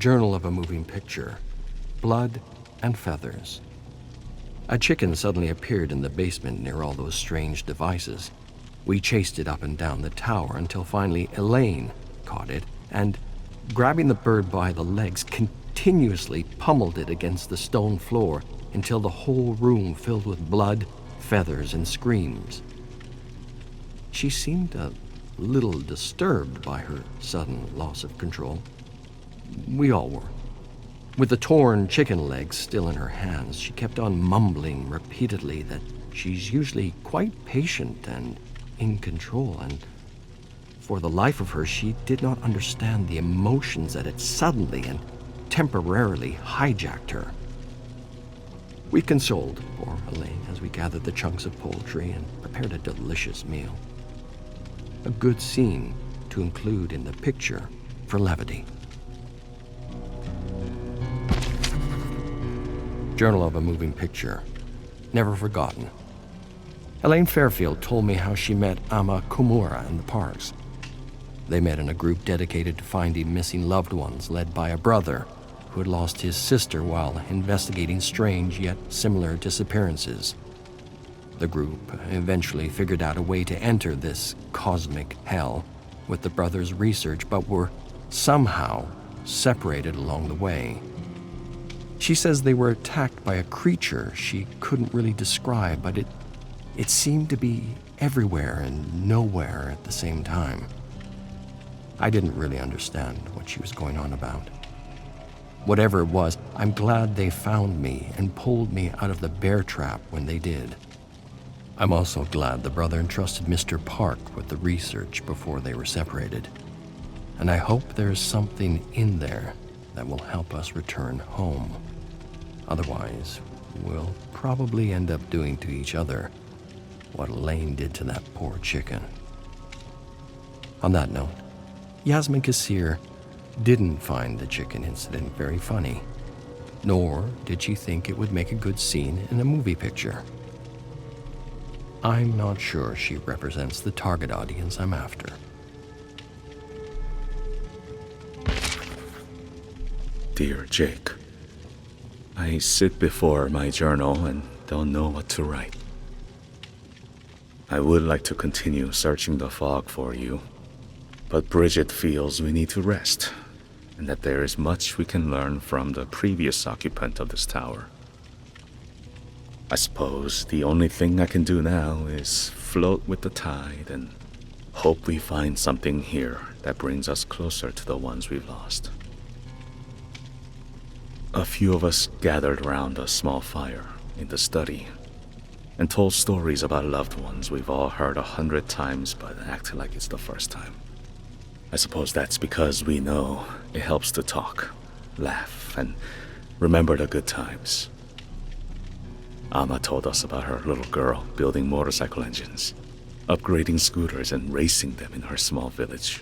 Journal of a Moving Picture, Blood and Feathers. A chicken suddenly appeared in the basement near all those strange devices. We chased it up and down the tower until finally Elaine caught it and, grabbing the bird by the legs, continuously pummeled it against the stone floor until the whole room filled with blood, feathers, and screams. She seemed a little disturbed by her sudden loss of control. We all were. With the torn chicken legs still in her hands, she kept on mumbling repeatedly that she's usually quite patient and in control, and for the life of her, she did not understand the emotions that had suddenly and temporarily hijacked her. We consoled poor Elaine as we gathered the chunks of poultry and prepared a delicious meal. A good scene to include in the picture for levity. Journal of a Moving Picture, Never Forgotten. Elaine Fairfield told me how she met Ama Kumura in the parks. They met in a group dedicated to finding missing loved ones, led by a brother who had lost his sister while investigating strange yet similar disappearances. The group eventually figured out a way to enter this cosmic hell with the brother's research, but were somehow separated along the way. She says they were attacked by a creature she couldn't really describe, but it seemed to be everywhere and nowhere at the same time. I didn't really understand what she was going on about. Whatever it was, I'm glad they found me and pulled me out of the bear trap when they did. I'm also glad the brother entrusted Mr. Park with the research before they were separated. And I hope there's something in there that will help us return home. Otherwise, we'll probably end up doing to each other what Elaine did to that poor chicken. On that note, Yasmin Kassir didn't find the chicken incident very funny, nor did she think it would make a good scene in a movie picture. I'm not sure she represents the target audience I'm after. Dear Jake, I sit before my journal and don't know what to write. I would like to continue searching the fog for you, but Bridget feels we need to rest, and that there is much we can learn from the previous occupant of this tower. I suppose the only thing I can do now is float with the tide and hope we find something here that brings us closer to the ones we've lost. A few of us gathered around a small fire in the study and told stories about loved ones we've all heard 100 times but acted like it's the first time. I suppose that's because we know it helps to talk, laugh, and remember the good times. Amma told us about her little girl building motorcycle engines, upgrading scooters and racing them in her small village.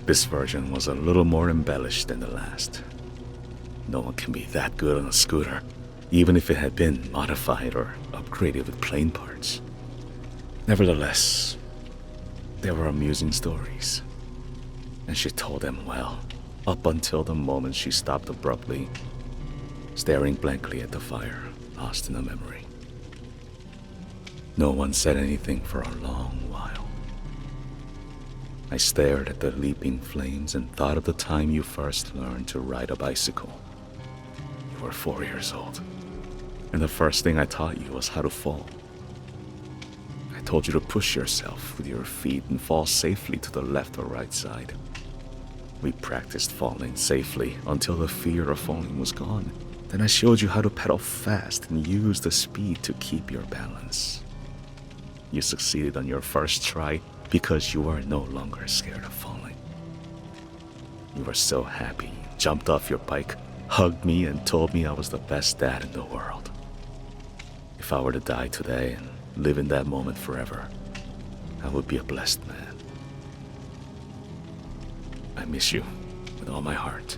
This version was a little more embellished than the last. No one can be that good on a scooter, even if it had been modified or upgraded with plane parts. Nevertheless, they were amusing stories, and she told them well, up until the moment she stopped abruptly, staring blankly at the fire, lost in a memory. No one said anything for a long while. I stared at the leaping flames and thought of the time you first learned to ride a bicycle. You were 4 years old, and the first thing I taught you was how to fall. I told you to push yourself with your feet and fall safely to the left or right side. We practiced falling safely until the fear of falling was gone. Then I showed you how to pedal fast and use the speed to keep your balance. You succeeded on your first try because you were no longer scared of falling. You were so happy, you jumped off your bike, hugged me, and told me I was the best dad in the world. If I were to die today and live in that moment forever, I would be a blessed man. I miss you with all my heart,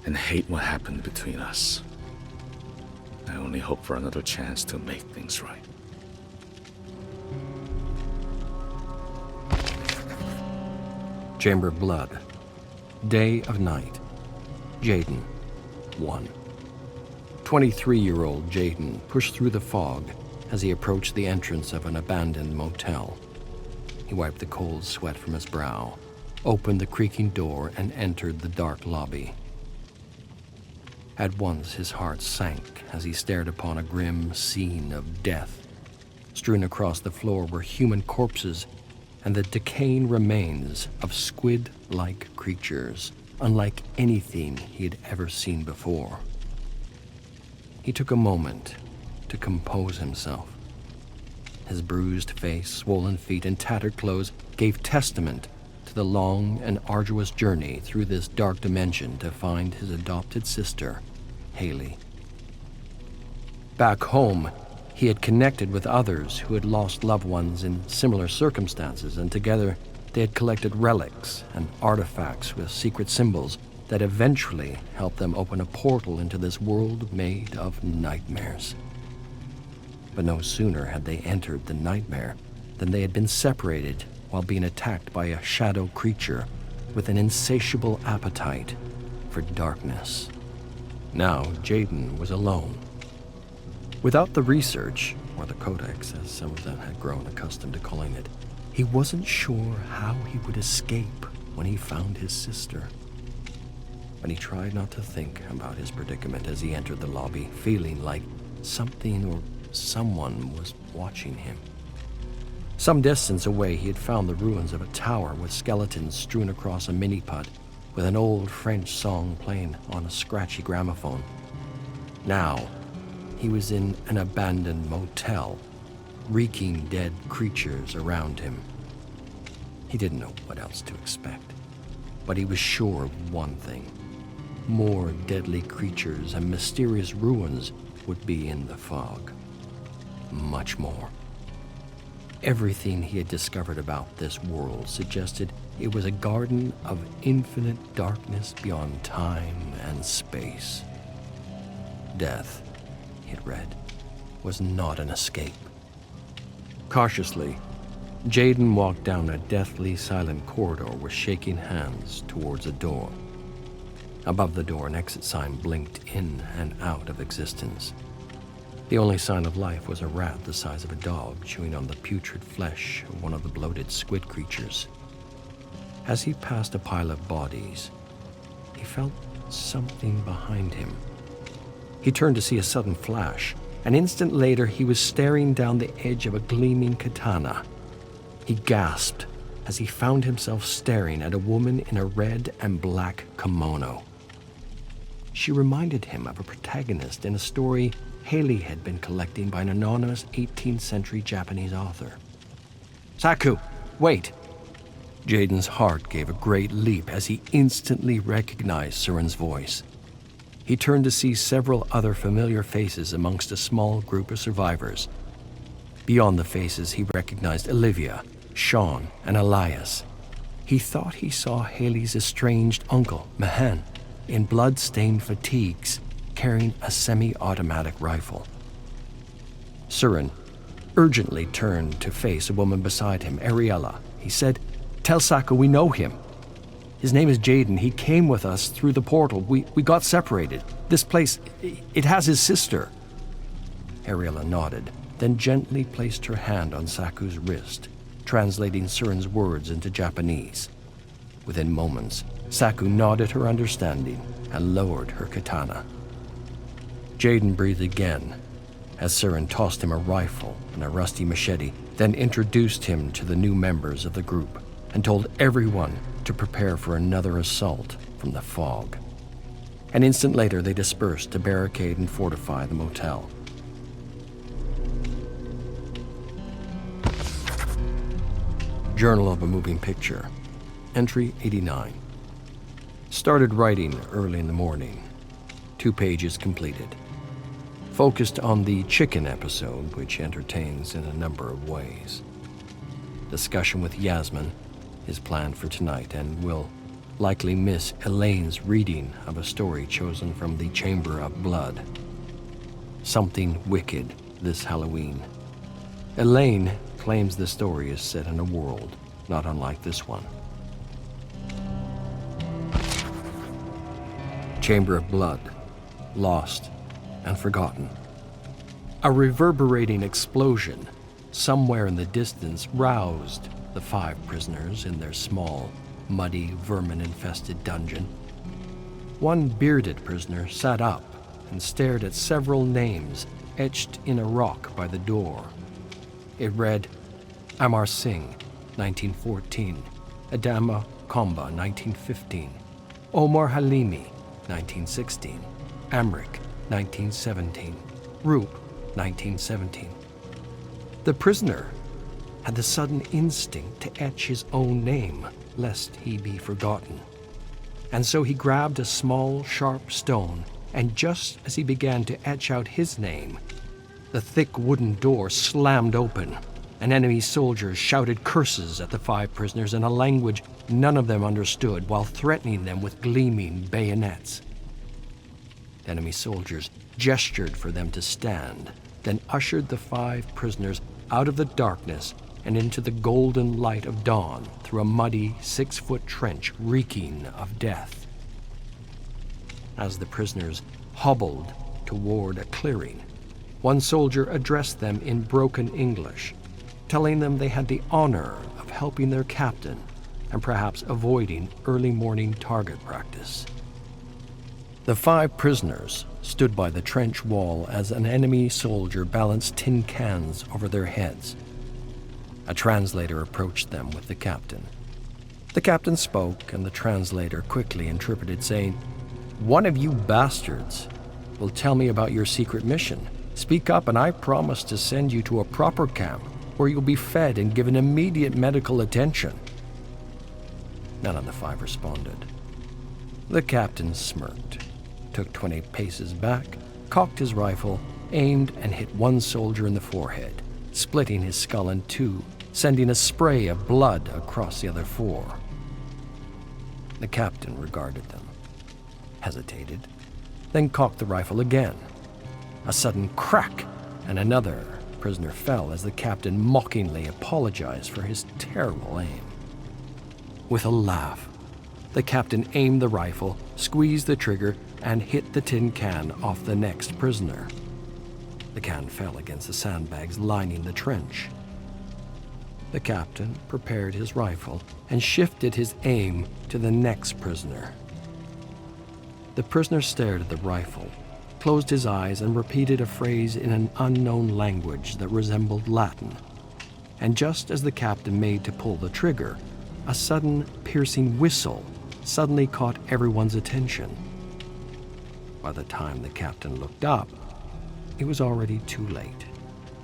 and hate what happened between us. I only hope for another chance to make things right. Chamber of Blood, Day of Night. Jaden, 1. 23-year-old Jaden pushed through the fog as he approached the entrance of an abandoned motel. He wiped the cold sweat from his brow, opened the creaking door, and entered the dark lobby. At once his heart sank as he stared upon a grim scene of death. Strewn across the floor were human corpses and the decaying remains of squid-like creatures, unlike anything he had ever seen before. He took a moment to compose himself. His bruised face, swollen feet, and tattered clothes gave testament to the long and arduous journey through this dark dimension to find his adopted sister, Haley. Back home, he had connected with others who had lost loved ones in similar circumstances, and together they had collected relics and artifacts with secret symbols that eventually helped them open a portal into this world made of nightmares. But no sooner had they entered the nightmare than they had been separated while being attacked by a shadow creature with an insatiable appetite for darkness. Now Jaden was alone. Without the research, or the codex as some of them had grown accustomed to calling it, he wasn't sure how he would escape when he found his sister. But he tried not to think about his predicament as he entered the lobby, feeling like something or someone was watching him. Some distance away, he had found the ruins of a tower with skeletons strewn across a mini-putt, with an old French song playing on a scratchy gramophone. Now, he was in an abandoned motel, reeking dead creatures around him. He didn't know what else to expect, but he was sure of one thing. More deadly creatures and mysterious ruins would be in the fog. Much more. Everything he had discovered about this world suggested it was a garden of infinite darkness beyond time and space. Death, he had read, was not an escape. Cautiously, Jaden walked down a deathly silent corridor with shaking hands towards a door. Above the door, an exit sign blinked in and out of existence. The only sign of life was a rat the size of a dog chewing on the putrid flesh of one of the bloated squid creatures. As he passed a pile of bodies, he felt something behind him. He turned to see a sudden flash. An instant later, he was staring down the edge of a gleaming katana. He gasped as he found himself staring at a woman in a red and black kimono. She reminded him of a protagonist in a story Haley had been collecting by an anonymous 18th century Japanese author. "Saku, wait!" Jaden's heart gave a great leap as he instantly recognized Surin's voice. He turned to see several other familiar faces amongst a small group of survivors. Beyond the faces, he recognized Olivia, Sean, and Elias. He thought he saw Haley's estranged uncle, Mahan, in blood-stained fatigues, carrying a semi-automatic rifle. Surin urgently turned to face a woman beside him, Ariella. He said, "Tell Saku we know him. His name is Jaden. He came with us through the portal. We got separated. This place, it has his sister." Ariella nodded, then gently placed her hand on Saku's wrist, translating Surin's words into Japanese. Within moments, Saku nodded her understanding and lowered her katana. Jaden breathed again as Surin tossed him a rifle and a rusty machete, then introduced him to the new members of the group and told everyone to prepare for another assault from the fog. An instant later, they dispersed to barricade and fortify the motel. Journal of a Moving Picture. Entry 89. Started writing early in the morning. 2 pages completed. Focused on the chicken episode, which entertains in a number of ways. Discussion with Yasmin is planned for tonight and will likely miss Elaine's reading of a story chosen from the Chamber of Blood. Something wicked this Halloween. Elaine claims the story is set in a world not unlike this one. chamber of blood, lost and forgotten. A reverberating explosion somewhere in the distance roused the 5 prisoners in their small, muddy, vermin-infested dungeon. One bearded prisoner sat up and stared at several names etched in a rock by the door. It read, Amar Singh, 1914, Adama Komba, 1915, Omar Halimi, 1916, Amrik, 1917, Roop, 1917. The prisoner had the sudden instinct to etch his own name, lest he be forgotten. And so he grabbed a small, sharp stone, and just as he began to etch out his name, the thick wooden door slammed open, and enemy soldiers shouted curses at the 5 prisoners in a language none of them understood, while threatening them with gleaming bayonets. The enemy soldiers gestured for them to stand, then ushered the 5 prisoners out of the darkness and into the golden light of dawn through a muddy 6-foot trench reeking of death. As the prisoners hobbled toward a clearing, one soldier addressed them in broken English, telling them they had the honor of helping their captain and perhaps avoiding early morning target practice. The 5 prisoners stood by the trench wall as an enemy soldier balanced tin cans over their heads. A translator approached them with the captain. The captain spoke, and the translator quickly interpreted, saying, "One of you bastards will tell me about your secret mission. Speak up, and I promise to send you to a proper camp where you'll be fed and given immediate medical attention." None of the 5 responded. The captain smirked, took 20 paces back, cocked his rifle, aimed, and hit one soldier in the forehead, splitting his skull in 2, sending a spray of blood across the other 4. The captain regarded them, hesitated, then cocked the rifle again. A sudden crack, and another prisoner fell as the captain mockingly apologized for his terrible aim. With a laugh, the captain aimed the rifle, squeezed the trigger, and hit the tin can off the next prisoner. The can fell against the sandbags lining the trench. The captain prepared his rifle and shifted his aim to the next prisoner. The prisoner stared at the rifle, closed his eyes, and repeated a phrase in an unknown language that resembled Latin. And just as the captain made to pull the trigger, a sudden, piercing whistle suddenly caught everyone's attention. By the time the captain looked up, it was already too late,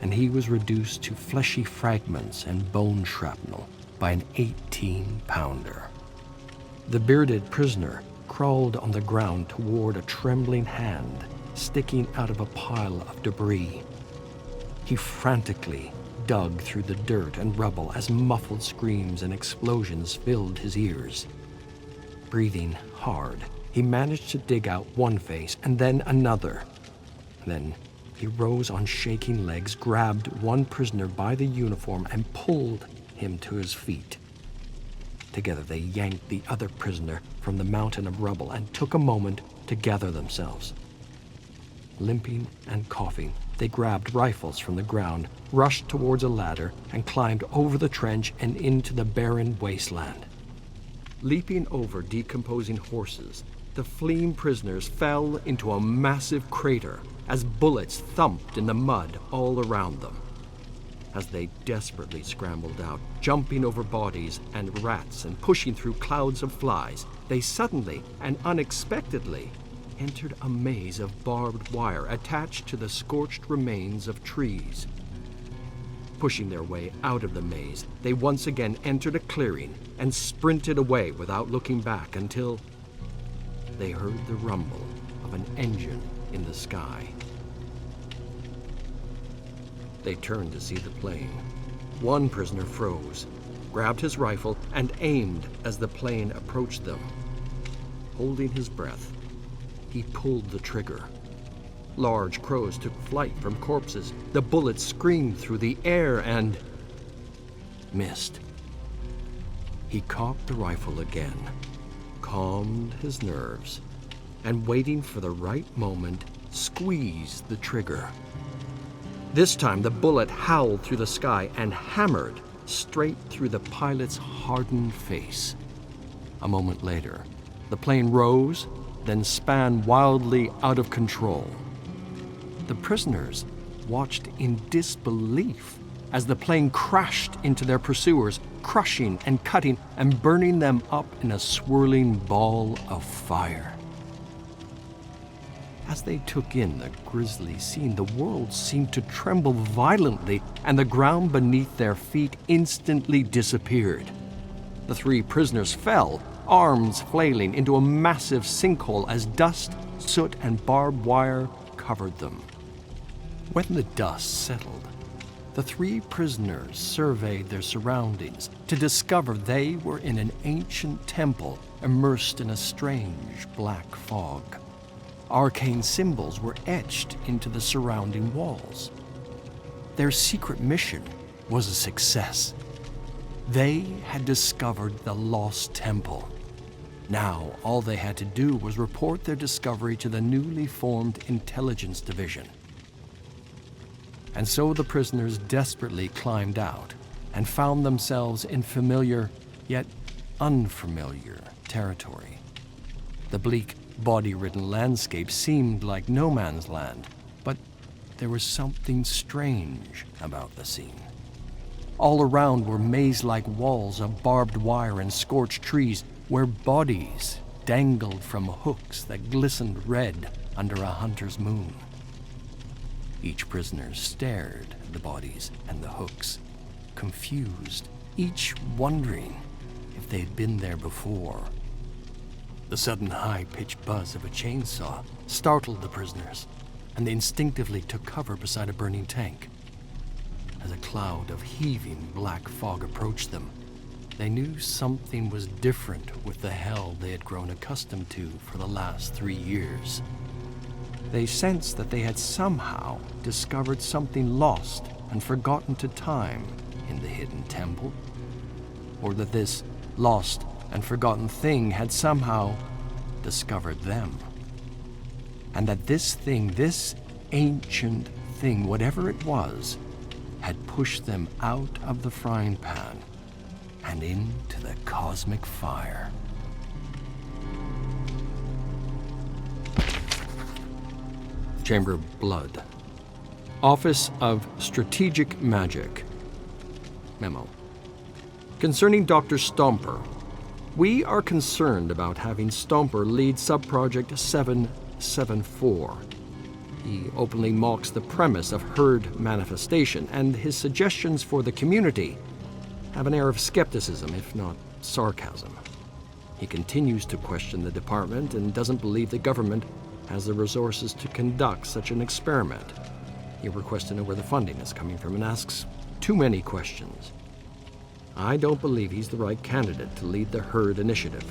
and he was reduced to fleshy fragments and bone shrapnel by an 18-pounder. The bearded prisoner crawled on the ground toward a trembling hand sticking out of a pile of debris. He frantically dug through the dirt and rubble as muffled screams and explosions filled his ears. Breathing hard, he managed to dig out one face and then another. Then he rose on shaking legs, grabbed one prisoner by the uniform, and pulled him to his feet. Together they yanked the other prisoner from the mountain of rubble and took a moment to gather themselves. Limping and coughing, they grabbed rifles from the ground, rushed towards a ladder, and climbed over the trench and into the barren wasteland. Leaping over decomposing horses, the fleeing prisoners fell into a massive crater as bullets thumped in the mud all around them. As they desperately scrambled out, jumping over bodies and rats and pushing through clouds of flies, they suddenly and unexpectedly entered a maze of barbed wire attached to the scorched remains of trees. Pushing their way out of the maze, they once again entered a clearing and sprinted away without looking back until they heard the rumble of an engine in the sky. They turned to see the plane. One prisoner froze, grabbed his rifle, and aimed as the plane approached them. Holding his breath, he pulled the trigger. Large crows took flight from corpses. The bullets screamed through the air and missed. He cocked the rifle again, calmed his nerves, and waiting for the right moment, squeezed the trigger. This time, the bullet howled through the sky and hammered straight through the pilot's hardened face. A moment later, the plane rose, then span wildly out of control. The prisoners watched in disbelief as the plane crashed into their pursuers, crushing and cutting and burning them up in a swirling ball of fire. As they took in the grisly scene, the world seemed to tremble violently, and the ground beneath their feet instantly disappeared. The three prisoners fell, arms flailing, into a massive sinkhole as dust, soot, and barbed wire covered them. When the dust settled, the three prisoners surveyed their surroundings to discover they were in an ancient temple immersed in a strange black fog. Arcane symbols were etched into the surrounding walls. Their secret mission was a success. They had discovered the lost temple. Now, all they had to do was report their discovery to the newly formed Intelligence Division. And so the prisoners desperately climbed out and found themselves in familiar, yet unfamiliar territory. The bleak, body-ridden landscape seemed like no man's land, but there was something strange about the scene. All around were maze-like walls of barbed wire and scorched trees where bodies dangled from hooks that glistened red under a hunter's moon. Each prisoner stared at the bodies and the hooks, confused, each wondering if they had been there before. The sudden high-pitched buzz of a chainsaw startled the prisoners, and they instinctively took cover beside a burning tank. As a cloud of heaving black fog approached them, they knew something was different with the hell they had grown accustomed to for the last 3 years. They sensed that they had somehow discovered something lost and forgotten to time in the hidden temple, or that this lost and forgotten thing had somehow discovered them, and that this thing, this ancient thing, whatever it was, had pushed them out of the frying pan and into the cosmic fire. Chamber of Blood. Office of Strategic Magik. Memo. Concerning Dr. Stomper, we are concerned about having Stomper lead subproject 774. He openly mocks the premise of herd manifestation, and his suggestions for the community have an air of skepticism, if not sarcasm. He continues to question the department and doesn't believe the government has the resources to conduct such an experiment. He requests to know where the funding is coming from and asks too many questions. I don't believe he's the right candidate to lead the herd initiative.